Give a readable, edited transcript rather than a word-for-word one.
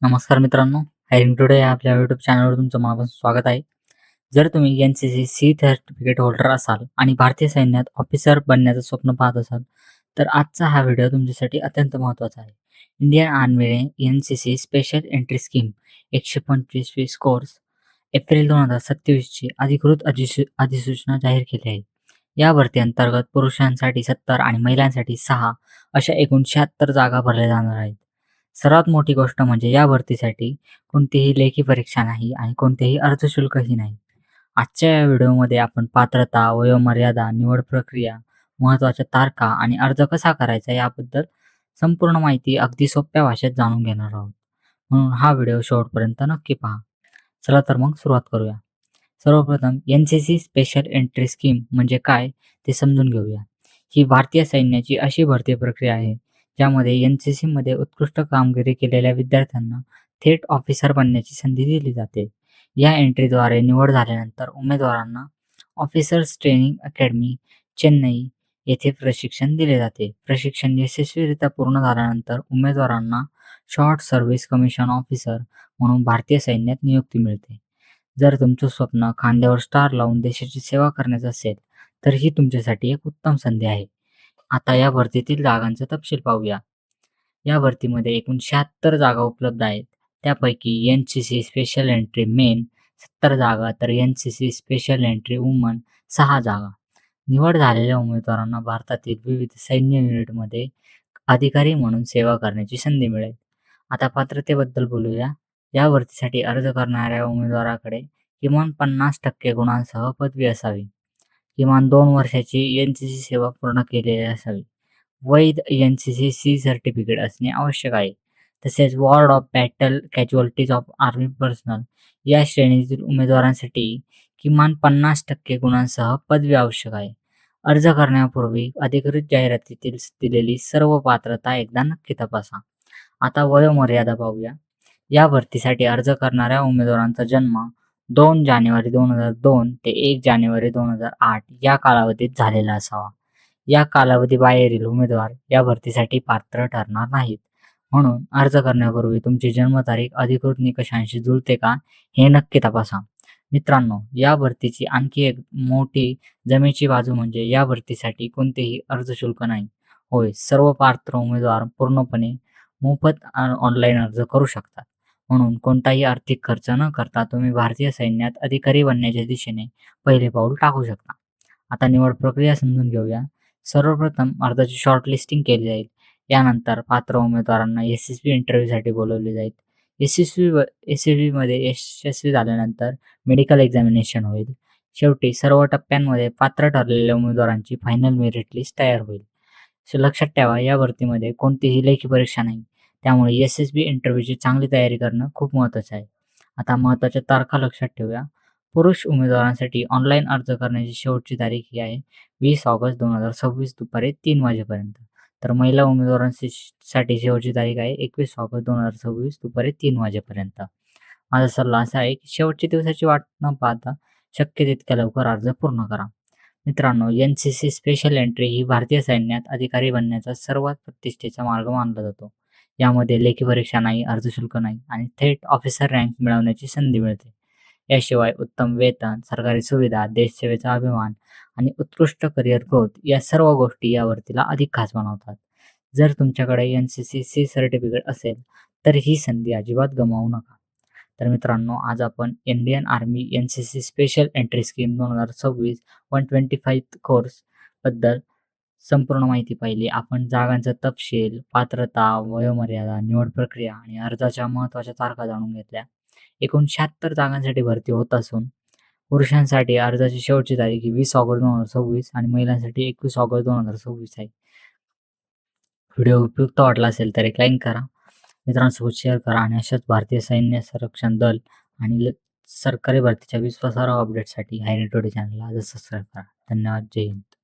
नमस्कार मित्रांनो, hiring today या आपल्या यूट्यूब चॅनलवर तुमचं मनापासून स्वागत आहे. जर तुम्ही एन-सी-सी सी सर्टिफिकेट होल्डर असाल आणि भारतीय सैन्यात ऑफिसर बनण्याचं स्वप्न पाहत असाल, तर आजचा हा व्हिडिओ तुमच्यासाठी अत्यंत महत्त्वाचा आहे. इंडियन आर्मीने NCC special entry scheme 125 course April 2027 ची अधिकृत अधिसूचना जाहीर केली आहे. या भरती अंतर्गत पुरुषांसाठी 70 आणि महिलांसाठी 6 अशा एकूण 76 जागा भरल्या जाणार आहेत. सर्वात मोठी गोष्ट म्हणजे या भरतीसाठी कोणतीही लेखी परीक्षा नाही आणि कोणतेही अर्धशुल्कही नाही. आजच्या या व्हिडिओमध्ये आपण पात्रता, वयोमर्यादा, निवड प्रक्रिया, महत्त्वाच्या तारखा आणि अर्ज कसा करायचा याबद्दल संपूर्ण माहिती अगदी सोप्या भाषेत जाणून घेणार आहोत. म्हणून हा व्हिडिओ शेवटपर्यंत नक्की पहा. चला तर मग सुरुवात करूया. सर्वप्रथम एन-सी-सी स्पेशल एंट्री स्कीम म्हणजे काय ते समजून घेऊया. ही भारतीय सैन्याची अशी भरती प्रक्रिया आहे ज्यामध्ये एन-सी-सीमध्ये उत्कृष्ट कामगिरी केलेल्या विद्यार्थ्यांना थेट ऑफिसर बनण्याची संधी दिली जाते. या एंट्रीद्वारे निवड झाल्यानंतर उमेदवारांना ऑफिसर्स ट्रेनिंग अकॅडमी, चेन्नई येथे प्रशिक्षण दिले जाते. प्रशिक्षण यशस्वीरित्या पूर्ण झाल्यानंतर उमेदवारांना शॉर्ट सर्व्हिस कमिशन ऑफिसर म्हणून भारतीय सैन्यात नियुक्ती मिळते. जर तुमचं स्वप्न खांद्यावर स्टार लावून देशाची सेवा करण्याचं असेल, तर ही तुमच्यासाठी एक उत्तम संधी आहे. आता या भरतीतील जागांचा तपशील पाहूया. या भरतीमध्ये एकूण 76 जागा उपलब्ध आहेत. त्यापैकी एन-सी-सी स्पेशल एंट्री मेन 70 जागा, तर एन-सी-सी स्पेशल एंट्री वुमन 6 जागा. निवड झालेल्या उमेदवारांना भारतातील विविध सैन्य युनिटमध्ये अधिकारी म्हणून सेवा करण्याची संधी मिळेल. आता पात्रतेबद्दल बोलूया. या भरतीसाठी अर्ज करणाऱ्या उमेदवाराकडे किमान 50% गुणांसह पदवी असावी. किमान 2 वर्षाची एन-सी-सी सेवा पूर्ण केलेली असावी. वैध एन-सी-सी सी सर्टिफिकेट असणे आवश्यक आहे. तसेच ward of battle casualties of army personnel या श्रेणीतील उमेदवारांसाठी किमान 50% गुणांसह पदवी आवश्यक आहे. अर्ज करण्यापूर्वी अधिकृत जाहिरातीतील दिलेली सर्व पात्रता एकदा नक्की तपासा. आता वयोमर्यादा पाहूया. या भरतीसाठी अर्ज करणाऱ्या उमेदवारांचा जन्म 2 जानेवारी 2002 ते 1 जानेवारी 2008 या कालावधीत झालेला असावा. या कालावधीबाहेरील उमेदवार या भरतीसाठी पात्र ठरणार नाहीत. म्हणून अर्ज करण्यापूर्वी तुमची जन्मतारीख अधिकृत निकषांशी जुळते का हे नक्की तपासा. मित्रांनो, या भरतीची आणखी एक मोठी जमेची बाजू म्हणजे या भरतीसाठी कोणतेही अर्जशुल्क नाही. होय, सर्व पात्र उमेदवार पूर्णपणे मोफत ऑनलाईन अर्ज करू शकतात. म्हणून कोणताही आर्थिक खर्च न करता तुम्ही भारतीय सैन्यात अधिकारी बनण्याच्या दिशेने पहिले पाऊल टाकू शकता. आता निवड प्रक्रिया समजून घेऊया. सर्वप्रथम अर्जाची शॉर्टलिस्टिंग केली जाईल. यानंतर पात्र उमेदवारांना यशस्वी इंटरव्ह्यूसाठी बोलावले जाईल. यशस्वीमध्ये यशस्वी झाल्यानंतर मेडिकल एक्झामिनेशन होईल. शेवटी सर्व टप्प्यांमध्ये पात्र ठरलेल्या उमेदवारांची फायनल मेरिट लिस्ट तयार होईल. लक्षात ठेवा, या भरतीमध्ये कोणतीही लेखी परीक्षा नाही. त्यामुळे यशस्वी इंटरव्ह्यूची चांगली तयारी करणं खूप महत्त्वाचं आहे. आता महत्त्वाच्या तारखा लक्षात ठेवूया. पुरुष उमेदवारांसाठी ऑनलाईन अर्ज करण्याची शेवटची तारीख ही आहे 20 ऑगस्ट 2026 दुपारी 3 वाजेपर्यंत. तर महिला उमेदवारांसाठी शेवटची तारीख आहे 21 ऑगस्ट 2026 दुपारी 3 वाजेपर्यंत. माझा सल्ला असा आहे की शेवटच्या दिवसाची वाट न पाहता शक्य तितक्या लवकर अर्ज पूर्ण करा. मित्रांनो, एन-सी-सी स्पेशल एंट्री ही भारतीय सैन्यात अधिकारी बनण्याचा सर्वात प्रतिष्ठेचा मार्ग मानला जातो. यामध्ये लेखी परीक्षा नाही, अर्धशुल्क नाही आणि थेट ऑफिसर रँक मिळवण्याची संधी मिळते. याशिवाय उत्तम वेतन, सरकारी सुविधा, देशसेवेचा अभिमान आणि उत्कृष्ट करिअर ग्रोथ या सर्व गोष्टी या भरतीला अधिक खास बनवतात. जर तुमच्याकडे एन-सी-सी सी सर्टिफिकेट असेल तर ही संधी अजिबात गमावू नका. तर मित्रांनो, आज आपण Indian army NCC special entry scheme 2026 125 course बद्दल संपूर्ण माहिती पाहिली. आपण जागांचा तपशील, पात्रता, वयोमर्यादा, निवड प्रक्रिया आणि अर्जाच्या महत्त्वाच्या तारखा जाणून घेतल्या. एकूण 76 जागांसाठी भरती होत असून पुरुषांसाठी अर्जाची शेवटची तारीख ही 20 ऑगस्ट 2026 आणि महिलांसाठी 21 ऑगस्ट 2026 आहे. व्हिडिओ उपयुक्त वाटला असेल तर एक लाईक करा, मित्रांसोबत शेअर करा आणि अशाच भारतीय सैन्य संरक्षण दल आणि सरकारी भरतीच्या विश्वासार्ह अपडेटसाठी हायरिंग टुडे चॅनलला आजच सबस्क्राईब करा. धन्यवाद. जय हिंद.